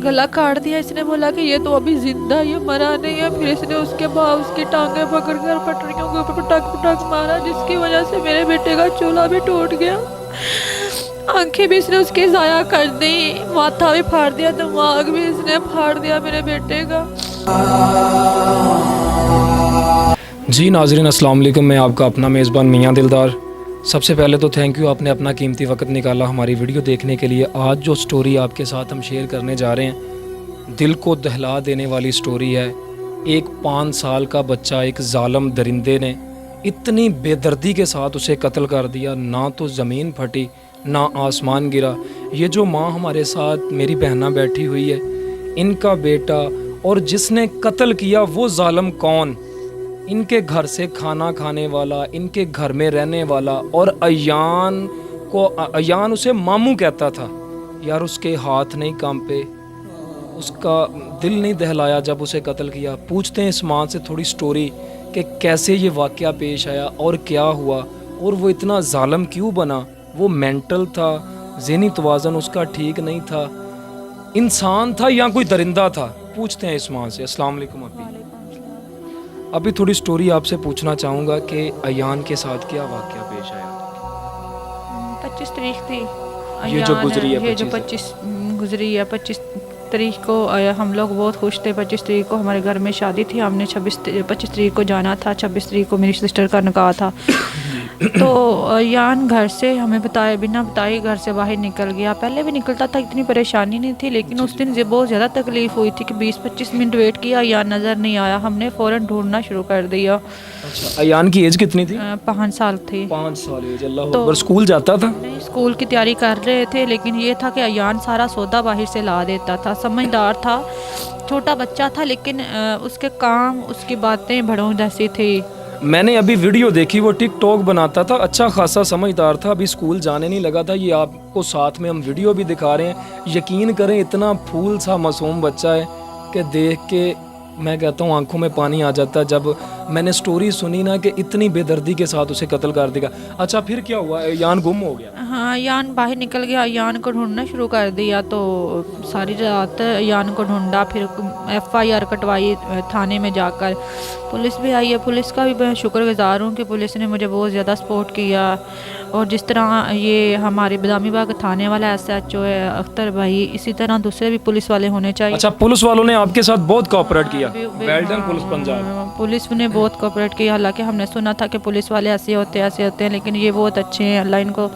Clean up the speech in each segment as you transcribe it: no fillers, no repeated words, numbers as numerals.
गला काट दिया। इसने बोला कि ये तो अभी जिंदा, ये मरा नहीं है। फिर इसने उसके बाद उसकी टांगें पकड़कर पटरियों के ऊपर पटक पटक मारा, जिसकी वजह से मेरे बेटे का चूल्हा भी टूट गया, आंखें भी इसने उसकी ज़ाया कर दी, माथा भी फाड़ दिया, दिमाग भी इसने फाड़ दिया मेरे बेटे का। जी नाज़रीन अस्सलाम वालेकुम, मैं आपका अपना मेज़बान मियां दिलदार। सबसे पहले तो थैंक यू, आपने अपना कीमती वक्त निकाला हमारी वीडियो देखने के लिए। आज जो स्टोरी आपके साथ हम शेयर करने जा रहे हैं, दिल को दहला देने वाली स्टोरी है। एक 5 साल का बच्चा एक ज़ालिम दरिंदे ने इतनी बेदर्दी के साथ उसे कत्ल कर दिया, ना तो ज़मीन फटी ना आसमान गिरा। ये जो माँ हमारे साथ मेरी बहना बैठी हुई है, इनका बेटा, और जिसने कत्ल किया वो ज़ालिम कौन? इनके घर से खाना खाने वाला, इनके घर में रहने वाला, और अयान उसे मामू कहता था। यार उसके हाथ नहीं कांपे, उसका दिल नहीं दहलाया जब उसे कत्ल किया। पूछते हैं इस माँ से थोड़ी स्टोरी कि कैसे ये वाक़या पेश आया और क्या हुआ, और वो इतना ज़ालिम क्यों बना। वो मेंटल था, ज़हनी तवाज़न उसका ठीक नहीं था, इंसान था या कोई दरिंदा था? पूछते हैं इस माँ से। अस्सलाम वालेकुम। अभी थोड़ी स्टोरी आपसे पूछना चाहूँगा कि अयान के साथ क्या वाक़या पेश आया? 25 तारीख थी ये जो गुजरी है, ये जो 25 गुजरी है, 25 तारीख को हम लोग बहुत खुश थे। 25 तारीख को हमारे घर में शादी थी, हमने 25 तारीख को जाना था। 26 तारीख को मेरी सिस्टर का निकाह था। तो अयान घर से हमें बताए बिना बताए घर से बाहर निकल गया। पहले भी निकलता था, इतनी परेशानी नहीं थी, लेकिन उस दिन बहुत ज़्यादा तकलीफ़ हुई थी कि 20-25 मिनट वेट किया, अयान नज़र नहीं आया। हमने फ़ौरन ढूंढना शुरू कर दिया। अच्छा, अयान की एज कितनी थी? 5 साल थी। 5 साल एज। अल्लाह अकबर। स्कूल जाता था? नहीं, स्कूल की तैयारी कर रहे थे, लेकिन ये था कि अयान सारा सौदा बाहर से ला देता था। समझदार था, छोटा बच्चा था, लेकिन उसके काम, उसकी बातें बड़ों जैसी थी। मैंने अभी वीडियो देखी, वो टिकटॉक बनाता था, अच्छा खासा समझदार था, अभी स्कूल जाने नहीं लगा था। ये आपको साथ में हम वीडियो भी दिखा रहे हैं। यकीन करें इतना फूल सा मासूम बच्चा है कि देख के मैं कहता हूँ आंखों में पानी आ जाता है जब मैंने स्टोरी सुनी ना कि इतनी बेदर्दी के साथ उसे कत्ल कर देगा। अच्छा फिर क्या हुआ? यान गुम हो गया? हाँ, यान बाहर निकल गया। यान को ढूंढना शुरू कर दिया, तो सारी रात यान को ढूंढा। फिर FIR कटवाई थाने में जाकर। पुलिस भी आई है, पुलिस का भी मैं शुक्रगुजार हूँ कि पुलिस ने मुझे बहुत ज़्यादा सपोर्ट किया। और जिस तरह ये हमारे बदामी बाग थाने वाला SHO है अख्तर भाई, इसी तरह दूसरे भी पुलिस वाले होने चाहिए। अच्छा, पुलिस वालों ने आपके साथ बहुत कोऑपरेट किया? Well done police Punjab. Police ने बहुत कोऑपरेट किया। हालांकि हमने सुना था कि पुलिस वाले ऐसे होते हैं, लेकिन ये बहुत अच्छे हैं। अल्लाह इनको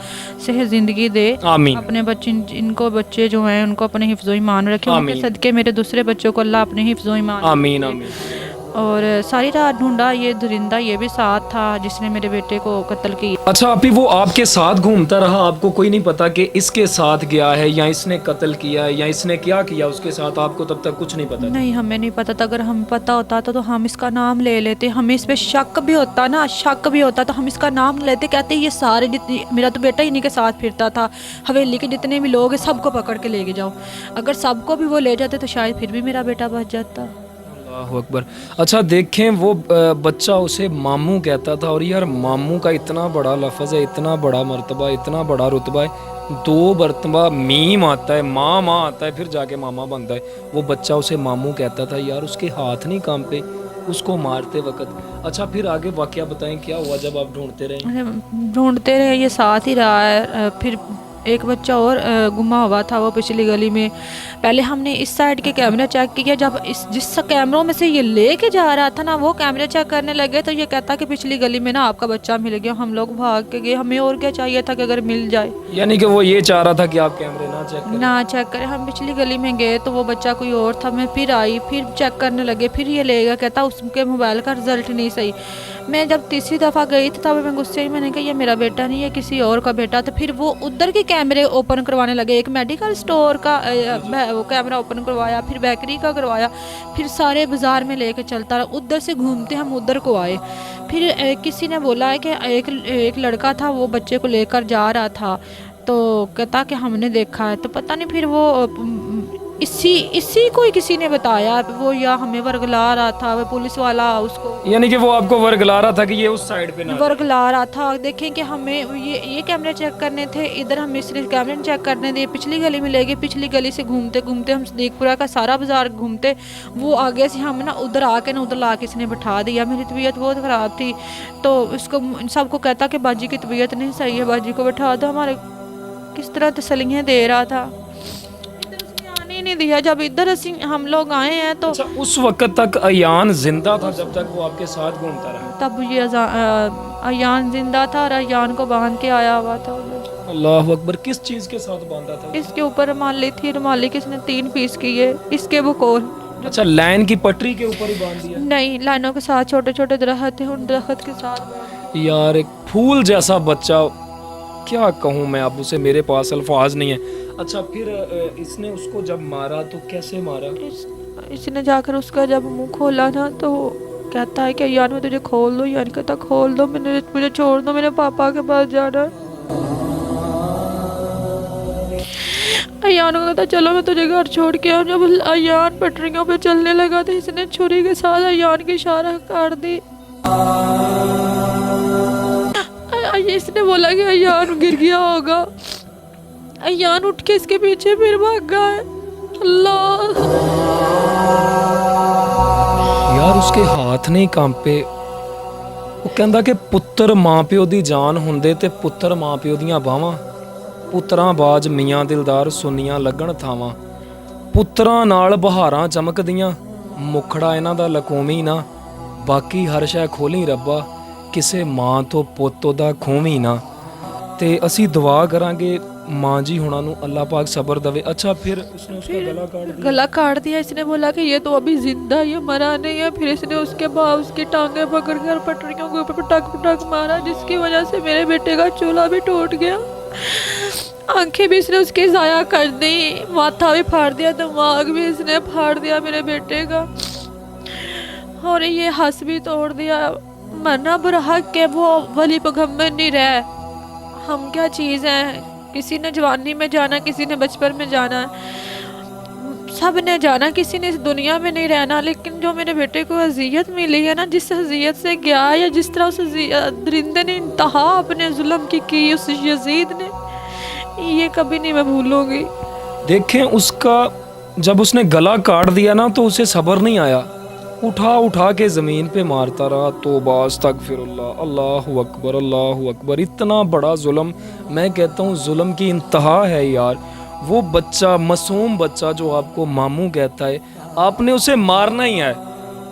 सेहत ज़िंदगी दे, आमीन। अपने बच्चे, इनको बच्चे जो हैं उनको अपने हिफ्ज़ो ईमान रखे, उनके सदके मेरे दूसरे बच्चों को अल्लाह अपने हिफ्ज़ो ईमान। आमीन आमीन। और सारी रात ढूंढा। ये दरिंदा ये भी साथ था जिसने मेरे बेटे को कत्ल किया। अच्छा, अभी वो आपके साथ घूमता रहा, आपको कोई नहीं पता कि इसके साथ गया है या इसने कत्ल किया है या इसने क्या किया उसके साथ? आपको तब तक कुछ नहीं पता? नहीं, हमें नहीं पता था। अगर हमें पता होता तो हम इसका नाम ले लेते। हमें इस पर शक भी होता ना, शक भी होता तो हम इसका नाम लेते, कहते ये सारे जितने, मेरा तो बेटा इन्हीं के साथ फिरता था, हवेली के जितने भी लोग हैं सबको पकड़ के लेके जाओ। अगर सबको भी वो ले जाते तो शायद फिर भी मेरा बेटा बच जाता। अल्लाहु अकबर। अच्छा देखें, वो बच्चा उसे मामू कहता था, और यार मामू का इतना बड़ा लफ्ज़ है, इतना बड़ा मर्तबा, इतना बड़ा रुतबा है। 2 मरतबा मीम आता है, माँ आता है, फिर जाके मामा बनता है। वो बच्चा उसे मामू कहता था। यार उसके हाथ नहीं कांपे उसको मारते वक्त। अच्छा फिर आगे वाक़या बताएं, क्या हुआ जब आप ढूंढते रहे? ढूंढते रहे, ये साथ ही रहा है। फिर एक बच्चा और गुमा हुआ था, वो पिछली गली में। पहले हमने इस साइड के कैमरा चेक किया, जब जिस कैमरों में से ये लेके जा रहा था ना, वो कैमरे चेक करने लगे तो ये कहता कि पिछली गली में ना आपका बच्चा मिल गया। हम लोग भाग के गए, हमें और क्या चाहिए था कि अगर मिल जाए। यानी कि वो ये चाह रहा था कि आप कैमरे ना चेक करें? हम पिछली गली में गए तो वो बच्चा कोई और था। मैं फिर आई, फिर चेक करने लगे, फिर ये ले गया, कहता उसके मोबाइल का रिजल्ट नहीं सही। मैं जब तीसरी दफ़ा गई थी तब मैं गुस्से में, मैंने कहा ये मेरा बेटा नहीं है, किसी और का बेटा। तो फिर वो उधर के कैमरे ओपन करवाने लगे। एक मेडिकल स्टोर का वो कैमरा ओपन करवाया, फिर बेकरी का करवाया, फिर सारे बाज़ार में लेके चलता रहा। उधर से घूमते हम उधर को आए। फिर किसी ने बोला है कि एक लड़का था, वो बच्चे को लेकर जा रहा था, तो कहता कि हमने देखा है। तो पता नहीं फिर वो इसी को ही किसी ने बताया, वो या हमें वर्गला रहा था, वो पुलिस वाला उसको यानी कि वो आपको वर्गला रहा था कि ये उस साइड पे ना जाए। वर्गला रहा था। देखें कि हमें ये कैमरे चेक करने थे, इधर हमें सिर्फ कैमरे चेक करने थे, पिछली गली में ले गए, पिछली गली से घूमते घूमते हम सदीकपुरा का सारा बाजार घूमते, वो आगे से हम ना उधर आके ना उधर ला के इसने बैठा दिया। मेरी तबीयत बहुत ख़राब थी तो इसको सबको कहता कि बाजी की तबीयत नहीं सही है, बाजी को बैठा दो। हमारे किस तरह तसल्लियाँ दे रहा था, ही नहीं दिया। जब इधर हम लोग आए हैं तो अच्छा, उस वक्त तक अयान जिंदा था जब तक वो आपके साथ घूमता रहा? तब ये अयान जिंदा था और अयान को बांध के आया हुआ था। अल्लाह अकबर। किस चीज़ के साथ बांधा था? इसके ऊपर रुमाली थी, रुमाली किसने 3 पीस किए, इसके बकोल। अच्छा, लाइन की पटरी के ऊपर ही बांध दिया? नहीं, लाइनों के साथ छोटे छोटे दरख्त थे, उन दरख्त के साथ। यार एक फूल जैसा बच्चा, क्या कहूँ मैं, अब उसे मेरे पास अल्फाज नहीं है। अच्छा, फिर इसने उसको जब मारा तो कैसे मारा? इसने जाकर उसका जब मुंह खोला ना तो कहता है कि यार मैं तुझे खोल दो, यार कहता खोल दो, मुझे छोड़ दो, मेरे पापा के पास जाना है। अयान को कहता चलो मैं तुझे घर छोड़ के आऊँ। जब अयान पटरियों पे चलने लगा तो इसने छुरी के साथ अयान की इशारा काट दी। इसने बोला कि अयान गिर गया होगा। अयान उठ के इसके पीछे फिर भाग गया। अल्लाह यार, उसके हाथ नहीं कांपे। वो कहंदा कि पुੱਤਰ ਮਾਂ ਪਿਓ ਦੀ ਜਾਨ ਹੁੰਦੇ ਤੇ ਪੁੱਤਰ ਮਾਂ ਪਿਓ ਦੀਆਂ ਬਾਹਾਂ, ਪੁੱਤਰਾਂ ਬਾਜ ਮੀਆਂ ਦਿਲਦਾਰ ਸੁੰਨੀਆਂ ਲੱਗਣ ਥਾਵਾਂ, ਪੁੱਤਰਾਂ ਨਾਲ ਬਹਾਰਾਂ ਚਮਕਦੀਆਂ, ਮੁਖੜਾ ਇਹਨਾਂ ਦਾ ਲਕੋਮੀ ਨਾ, ਬਾਕੀ ਹਰ ਸ਼ੈ ਖੋਲੀ ਰੱਬਾ, ਕਿਸੇ ਮਾਂ ਤੋਂ ਪੁੱਤ ਉਹਦਾ ਖੋਵੀ ਨਾ। ਤੇ ਅਸੀਂ ਦੁਆ ਕਰਾਂਗੇ माँ जी होना नु अल्लाह पाक सब्र दवे। अच्छा, फिर उसने उसका गला काट दिया? इसने बोला कि ये तो अभी जिंदा, ये मरा नहीं है। फिर इसने उसके बाद उसकी टांगे पकड़कर पटरियों के ऊपर पटक पटक मारा, जिसकी वजह से मेरे बेटे का चूल्हा भी टूट गया, आंखें भी इसने उसकी ज़ाया कर दी, माथा भी फाड़ दिया, दिमाग भी इसने फाड़ दिया मेरे बेटे का, और ये हंस भी तोड़ दिया। मरना बरहक के वो वली पैगंबर नहीं रहे। हम क्या चीज़ हैं? किसी ने जवानी में जाना, किसी ने बचपन में जाना, सब ने जाना, किसी ने इस दुनिया में नहीं रहना। लेकिन जो मेरे बेटे को अजियत मिली है ना, जिस अजियत से गया, या जिस तरह उस दरिंदे ने इंतहा अपने जुल्म की उस यजीद ने, ये कभी नहीं मैं भूलूंगी। देखें, उसका जब उसने गला काट दिया ना तो उसे सब्र नहीं आया, उठा उठा के ज़मीन पे मारता रहा। तौबा अस्तगफिरुल्लाह, अल्लाहु अकबर, अल्लाहु अकबर। इतना बड़ा जुल्म, मैं कहता हूँ जुल्म की इंतहा है यार। वो बच्चा, मासूम बच्चा जो आपको मामू कहता है, आपने उसे मारना ही है।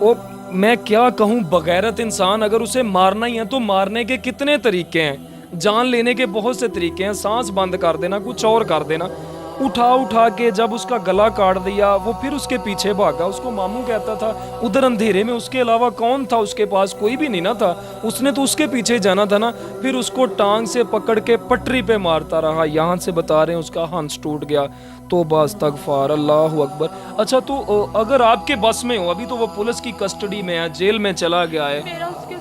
वो मैं क्या कहूँ, बगैरत इंसान अगर उसे मारना ही है तो मारने के कितने तरीके हैं, जान लेने के बहुत से तरीके हैं। सांस बंद कर देना, कुछ और कर देना। उठा उठा के जब उसका गला काट दिया, वो फिर उसके पीछे भागा। उसको मामू कहता था। उधर अंधेरे में उसके अलावा कौन था? उसके पास कोई भी नहीं ना था। उसने तो उसके पीछे जाना था ना। फिर उसको टांग से पकड़ के पटरी पे मारता रहा। यहाँ से बता रहे हैं उसका हंस टूट गया। तौबा अस्तगफार, अल्लाहु अकबर। अच्छा, तो अगर आपके बस में हो, अभी तो वो पुलिस की कस्टडी में है, जेल में चला गया है। मेरा उसके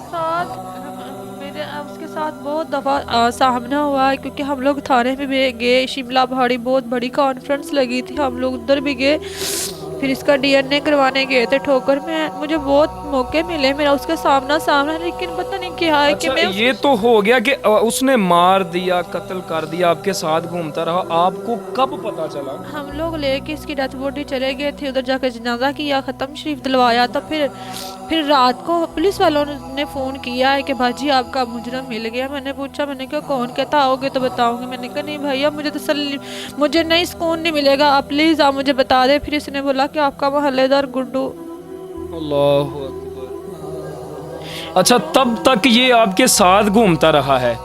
साथ बहुत दफ़ा सामना हुआ है, क्योंकि हम लोग थाने में भी गए। शिमला पहाड़ी बहुत बड़ी कॉन्फ्रेंस लगी थी, हम लोग उधर भी गए। फिर इसका DNA करवाने गए थे ठोकर में। मुझे बहुत मौके मिले मेरा उसका सामना, लेकिन पता नहीं क्या है। अच्छा, कि मैं ये तो हो गया कि उसने मार दिया, कत्ल कर दिया, आपके साथ घूमता रहा। आपको कब पता चला? हम लोग लेके इसकी डेथ बॉडी चले गए थे, उधर जाकर जनाजा किया, ख़त्म शरीफ दिलवाया। तो फिर रात को पुलिस वालों ने फ़ोन किया है कि भाजी आपका मुजरम मिल गया। मैंने पूछा, मैंने कहा कौन? कहता आओगे तो बताऊंगी। मैंने कहा नहीं भैया, मुझे नहीं सुकून नहीं मिलेगा, आप प्लीज़ आप मुझे बता दें। फिर इसने बोला कि आपका मोहल्लेदार गुड्डू। अल्लाहु अकबर। अच्छा, तब तक ये आपके साथ घूमता रहा है?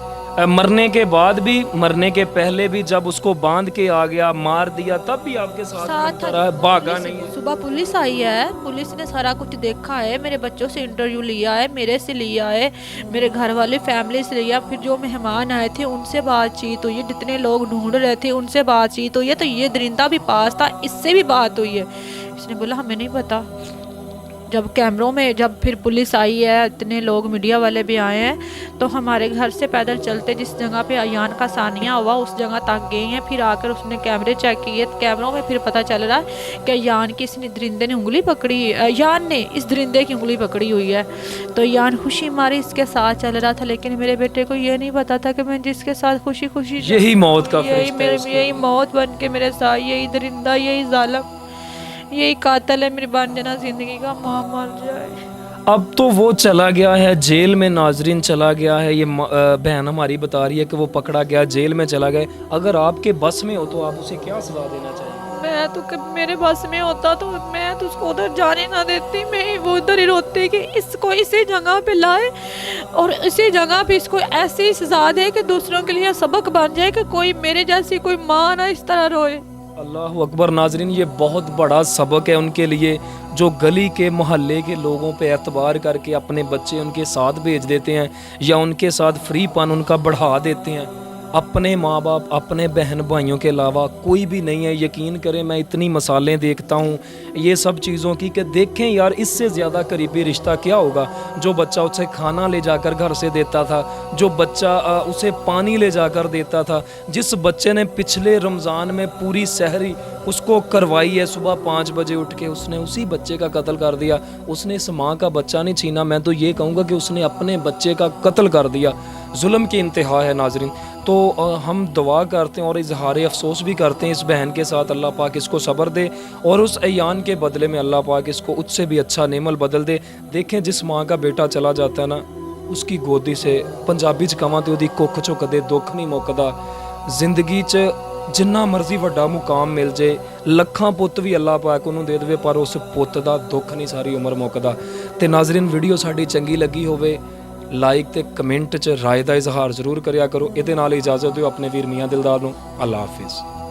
मरने के बाद भी, मरने के पहले भी, जब उसको बांध के आ गया, मार दिया, तब भी आपके साथ घूमता रहा है, भागा नहीं है? सुबह पुलिस आई है, पुलिस ने सारा कुछ देखा है, मेरे बच्चों से इंटरव्यू लिया है, मेरे से लिया है, मेरे घर वाले फैमिली से लिया। फिर जो मेहमान आए थे उनसे बातचीत हुई है, जितने लोग ढूंढ रहे थे उनसे बातचीत हुई है। तो ये दरिंदा भी पास था, इससे भी बात हुई है। इसने बोला हमें नहीं पता। जब कैमरों में जब फिर पुलिस आई है, इतने लोग मीडिया वाले भी आए हैं, तो हमारे घर से पैदल चलते जिस जगह पे अयान का सानिया हुआ उस जगह तक गए हैं। फिर आकर उसने कैमरे चेक किए, तो कैमरों में फिर पता चल रहा है कि अयान की इस दरिंदे ने उंगली पकड़ी, अयान ने इस दरिंदे की उंगली पकड़ी हुई है। तो अयान खुशी मारी इसके साथ चल रहा था, लेकिन मेरे बेटे को ये नहीं पता था कि मैं जिसके साथ खुशी खुशी यही मौत का यही फरिश्ता है मेरे उसके यही मौत बन के मेरे साथ, यही दरिंदा, यही जालिम, यही कातिल है मेरी बन जना जिंदगी का माँ मर जाए। अब तो वो चला गया है जेल में, नाजरीन चला गया है। ये बहन हमारी बता रही है कि वो पकड़ा गया, जेल में चला गया। अगर आपके बस में हो तो आप उसे क्या सजा देना चाहिए? मैं तो मेरे बस में होता तो मैं तो उसको उधर जाने ना देती, मैं वो उधर ही रोती कि इसको इसी जगह पे लाए और इसी जगह पे इसको ऐसी सजा दे कि दूसरों के लिए सबक बन जाए कि कोई मेरे जैसी कोई माँ ना इस तरह रोए। अल्लाह अकबर। नाजरीन ये बहुत बड़ा सबक है उनके लिए, जो गली के मोहल्ले के लोगों पे एतबार करके अपने बच्चे उनके साथ भेज देते हैं या उनके साथ फ्री पन उनका बढ़ा देते हैं। अपने माँ बाप, अपने बहन भाइयों के अलावा कोई भी नहीं है। यकीन करें मैं इतनी मिसालें देखता हूँ ये सब चीज़ों की कि देखें यार इससे ज़्यादा करीबी रिश्ता क्या होगा। जो बच्चा उसे खाना ले जाकर घर से देता था, जो बच्चा उसे पानी ले जाकर देता था, जिस बच्चे ने पिछले रमज़ान में पूरी सहरी उसको करवाई है, सुबह 5 बजे उठ के उसने उसी बच्चे का कत्ल कर दिया। उसने इस माँ का बच्चा नहीं छीना, मैं तो ये कहूँगा कि उसने अपने बच्चे का कत्ल कर दिया। जुल्म की इंतहा है नाजरीन। तो हम दुआ करते हैं और इजहार अफसोस भी करते हैं इस बहन के साथ, अल्लाह पाक इसको सब्र दे और उस अयान के बदले में अल्लाह पाक इसको उससे भी अच्छा नेमल बदल दे। देखें जिस माँ का बेटा चला जाता है ना, उसकी गोदी से पंजाबी च कहां तो कुख चो कदे दुख नहीं मुकदा। जिंदगी च जिन्ना मर्जी वड्डा मुकाम मिल जाए, लखां पुੱਤ भी अल्लाह पाक उन्होंने दे देवे, पर उस पुੱਤ ਦਾ दुख नहीं सारी उम्र मुकदा। ਤੇ ਨਾਜ਼ਰੀਨ ਵੀਡੀਓ ਸਾਡੀ ਚੰਗੀ ਲੱਗੀ ਹੋਵੇ ਲਾਈਕ ਤੇ ਕਮੈਂਟ 'ਚ ਰਾਏ ਦਾ ਇਜ਼ਹਾਰ ਜ਼ਰੂਰ ਕਰਿਆ ਕਰੋ। ਇਹਦੇ ਨਾਲ ਇਜਾਜ਼ਤ ਦਿਓ ਆਪਣੇ ਵੀਰ ਮੀਆਂ ਦਿਲਦਾਰ ਨੂੰ। ਅੱਲਾ ਹਾਫਿਜ਼।